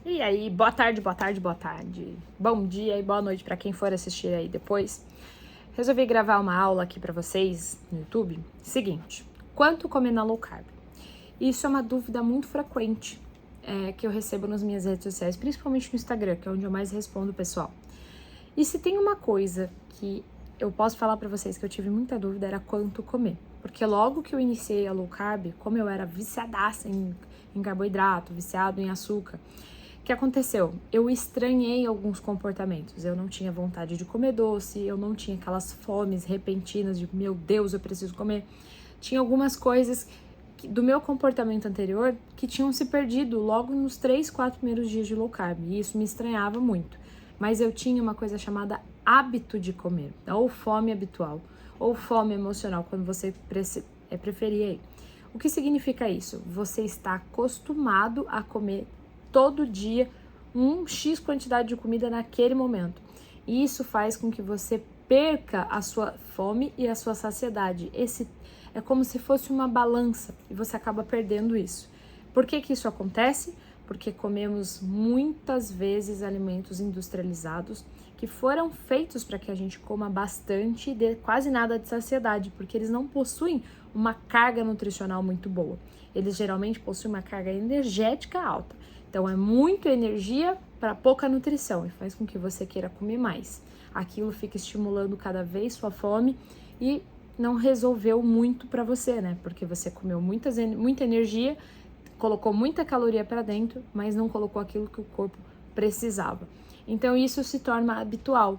E aí, boa tarde, boa tarde, boa tarde. Bom dia e boa noite para quem for assistir aí depois. Resolvi gravar uma aula aqui para vocês no YouTube. Seguinte, quanto comer na low carb? Isso é uma dúvida muito frequente que eu recebo nas minhas redes sociais, principalmente no Instagram, que é onde eu mais respondo o pessoal. E se tem uma coisa que eu posso falar para vocês que eu tive muita dúvida, era quanto comer. Porque logo que eu iniciei a low carb, como eu era viciadaça em carboidrato, viciado em açúcar, o que aconteceu? Eu estranhei alguns comportamentos. Eu não tinha vontade de comer doce, eu não tinha aquelas fomes repentinas de, meu Deus, eu preciso comer. Tinha algumas coisas do meu comportamento anterior que tinham se perdido logo nos 3, 4 primeiros dias de low carb. E isso me estranhava muito. Mas eu tinha uma coisa chamada hábito de comer, ou fome habitual, ou fome emocional, quando você preferir aí. O que significa isso? Você está acostumado a comer todo dia um X quantidade de comida naquele momento. E isso faz com que você perca a sua fome e a sua saciedade. Esse é como se fosse uma balança e você acaba perdendo isso. Por que que isso acontece? Porque comemos muitas vezes alimentos industrializados que foram feitos para que a gente coma bastante e dê quase nada de saciedade, porque eles não possuem uma carga nutricional muito boa. Eles geralmente possuem uma carga energética alta. Então, é muita energia para pouca nutrição e faz com que você queira comer mais. Aquilo fica estimulando cada vez sua fome e não resolveu muito para você, né? Porque você comeu muita energia, colocou muita caloria para dentro, mas não colocou aquilo que o corpo precisava. Então, isso se torna habitual.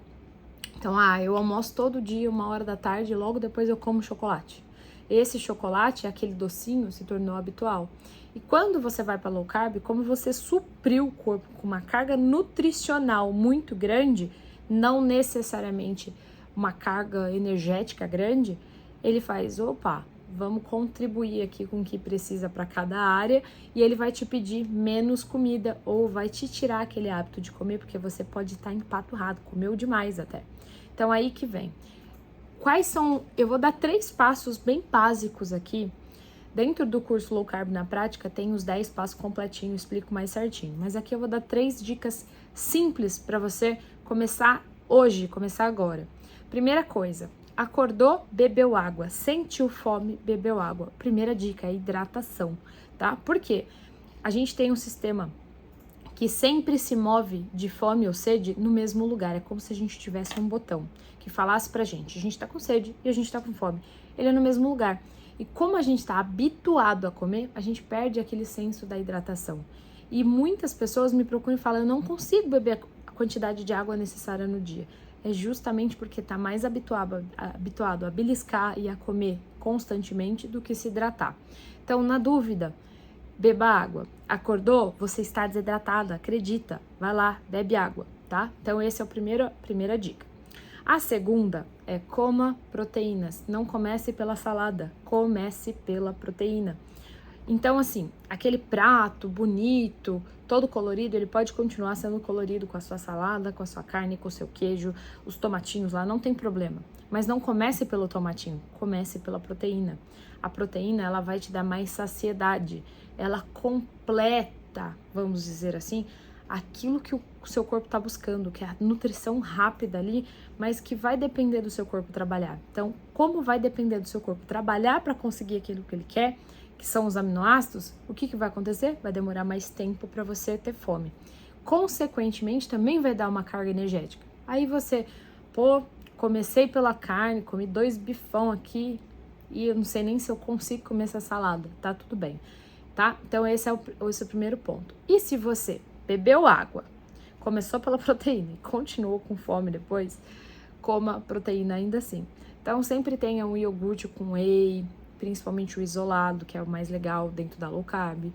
Então, eu almoço todo dia, 1h da tarde, e logo depois eu como chocolate. Esse chocolate, aquele docinho, se tornou habitual. E quando você vai para low carb, como você supriu o corpo com uma carga nutricional muito grande, não necessariamente uma carga energética grande, ele faz, vamos contribuir aqui com o que precisa para cada área e ele vai te pedir menos comida ou vai te tirar aquele hábito de comer, porque você pode estar empaturrado, comeu demais até. Então aí que vem. Quais são? Eu vou dar 3 passos bem básicos aqui. Dentro do curso Low Carb na Prática tem os 10 passos completinho, explico mais certinho. Mas aqui eu vou dar 3 dicas simples para você começar hoje, começar agora. Primeira coisa, acordou, bebeu água. Sentiu fome, bebeu água. Primeira dica é hidratação, tá? Por quê? A gente tem um sistema que sempre se move de fome ou sede no mesmo lugar. É como se a gente tivesse um botão que falasse pra gente, a gente tá com sede e a gente tá com fome. Ele é no mesmo lugar. E como a gente está habituado a comer, a gente perde aquele senso da hidratação. E muitas pessoas me procuram e falam, eu não consigo beber a quantidade de água necessária no dia. É justamente porque está mais habituado a beliscar e a comer constantemente do que se hidratar. Então, na dúvida, beba água. Acordou? Você está desidratada, acredita. Vai lá, bebe água, tá? Então, essa é a primeira dica. A segunda é coma proteínas. Não comece pela salada, comece pela proteína. Então, assim, aquele prato bonito, todo colorido, ele pode continuar sendo colorido com a sua salada, com a sua carne, com o seu queijo, os tomatinhos lá, não tem problema. Mas não comece pelo tomatinho, comece pela proteína. A proteína, ela vai te dar mais saciedade, ela completa, vamos dizer assim, aquilo que o seu corpo está buscando, que é a nutrição rápida ali, mas que vai depender do seu corpo trabalhar. Então, como vai depender do seu corpo trabalhar para conseguir aquilo que ele quer, que são os aminoácidos, o que vai acontecer? Vai demorar mais tempo para você ter fome. Consequentemente, também vai dar uma carga energética. Aí você, comecei pela carne, comi 2 bifão aqui e eu não sei nem se eu consigo comer essa salada. Tá tudo bem, tá? Então, esse é o primeiro ponto. E se você bebeu água, começou pela proteína e continuou com fome depois, coma proteína ainda assim. Então, sempre tenha um iogurte com whey, principalmente o isolado, que é o mais legal dentro da low carb.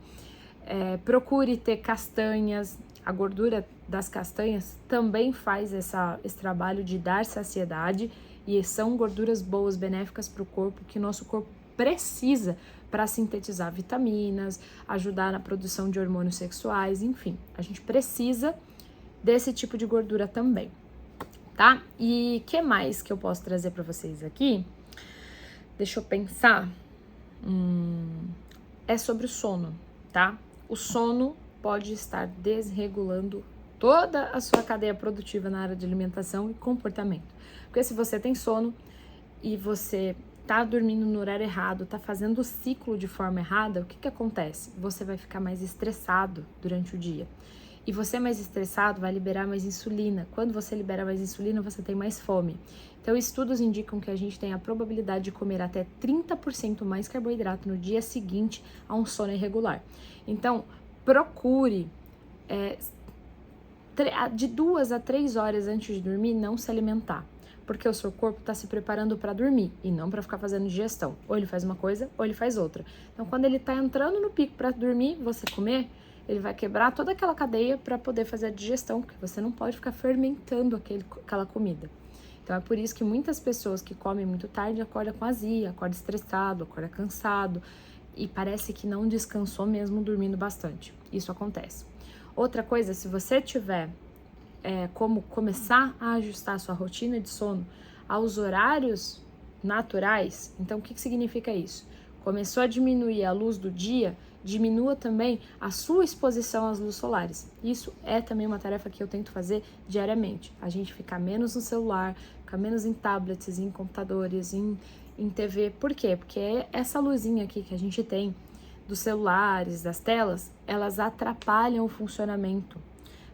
Procure ter castanhas. A gordura das castanhas também faz esse trabalho de dar saciedade e são gorduras boas, benéficas para o corpo, que nosso corpo precisa para sintetizar vitaminas, ajudar na produção de hormônios sexuais, enfim, a gente precisa desse tipo de gordura também, tá? E que mais que eu posso trazer para vocês aqui? Deixa eu pensar. É sobre o sono, tá? O sono pode estar desregulando toda a sua cadeia produtiva na área de alimentação e comportamento. Porque se você tem sono e você tá dormindo no horário errado, tá fazendo o ciclo de forma errada, o que acontece? Você vai ficar mais estressado durante o dia. E você mais estressado vai liberar mais insulina. Quando você libera mais insulina, você tem mais fome. Então, estudos indicam que a gente tem a probabilidade de comer até 30% mais carboidrato no dia seguinte a um sono irregular. Então, procure de 2 a 3 horas antes de dormir não se alimentar. Porque o seu corpo está se preparando para dormir e não para ficar fazendo digestão. Ou ele faz uma coisa ou ele faz outra. Então, quando ele está entrando no pico para dormir, você comer, ele vai quebrar toda aquela cadeia para poder fazer a digestão, porque você não pode ficar fermentando aquela comida. Então, é por isso que muitas pessoas que comem muito tarde acordam com azia, acordam estressado, acordam cansado e parece que não descansou mesmo dormindo bastante. Isso acontece. Outra coisa, se você tiver como começar a ajustar a sua rotina de sono aos horários naturais, então o que significa isso? Começou a diminuir a luz do dia, diminua também a sua exposição às luzes solares. Isso é também uma tarefa que eu tento fazer diariamente. A gente ficar menos no celular, ficar menos em tablets, em computadores, em TV. Por quê? Porque essa luzinha aqui que a gente tem dos celulares, das telas, elas atrapalham o funcionamento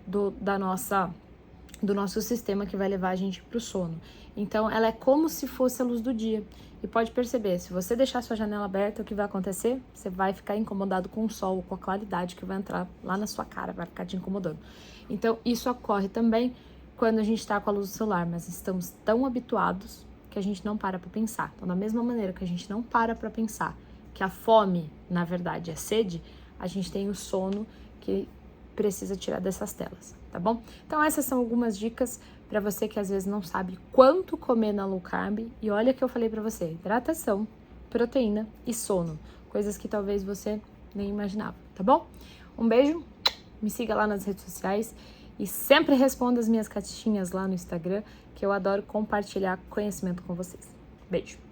do nosso sistema que vai levar a gente para o sono. Então, ela é como se fosse a luz do dia. E pode perceber, se você deixar sua janela aberta, o que vai acontecer? Você vai ficar incomodado com o sol, com a claridade que vai entrar lá na sua cara, vai ficar te incomodando. Então, isso ocorre também quando a gente está com a luz do celular, mas estamos tão habituados que a gente não para pensar. Então, da mesma maneira que a gente não para pensar que a fome, na verdade, é sede, a gente tem o sono que precisa tirar dessas telas, tá bom? Então essas são algumas dicas para você que às vezes não sabe quanto comer na low carb. E olha que eu falei para você, hidratação, proteína e sono, coisas que talvez você nem imaginava, tá bom? Um beijo, me siga lá nas redes sociais e sempre responda as minhas caixinhas lá no Instagram, que eu adoro compartilhar conhecimento com vocês. Beijo!